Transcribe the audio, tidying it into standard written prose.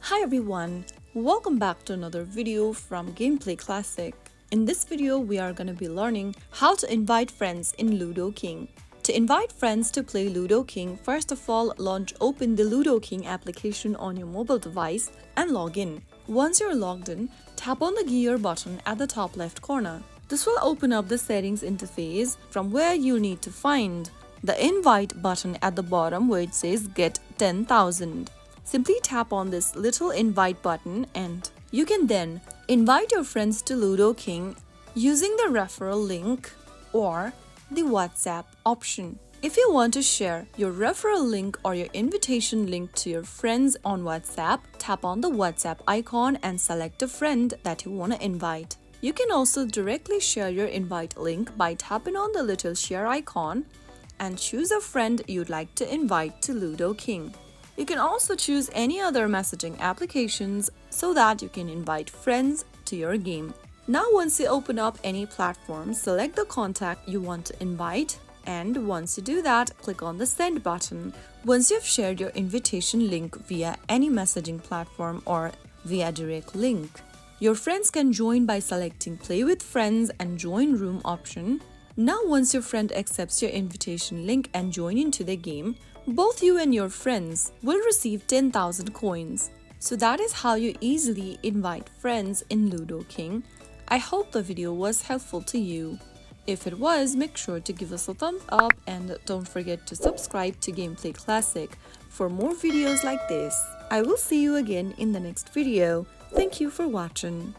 Hi everyone, welcome back to another video from Gameplay Classic. In this video, we are going to be learning how to invite friends in Ludo King. To invite friends to play Ludo King, first of all, open the Ludo King application on your mobile device and log in. Once you're logged in, tap on the gear button at the top left corner. This will open up the settings interface from where you'll need to find the invite button at the bottom where it says get 10,000. Simply tap on this little invite button and you can then invite your friends to Ludo King using the referral link or the WhatsApp option. If you want to share your referral link or your invitation link to your friends on WhatsApp, tap on the WhatsApp icon and select a friend that you want to invite. You can also directly share your invite link by tapping on the little share icon and choose a friend you'd like to invite to Ludo King. You can also choose any other messaging applications so that you can invite friends to your game. Now once you open up any platform, select the contact you want to invite, and once you do that, click on the send button. Once you've shared your invitation link via any messaging platform or via direct link, your friends can join by selecting play with friends and join room option. Now once your friend accepts your invitation link and join into the game, both you and your friends will receive 10,000 coins. So that is how you easily invite friends in Ludo King. I hope the video was helpful to you. If it was, make sure to give us a thumbs up and don't forget to subscribe to Gameplay Classic for more videos like this. I will see you again in the next video. Thank you for watching.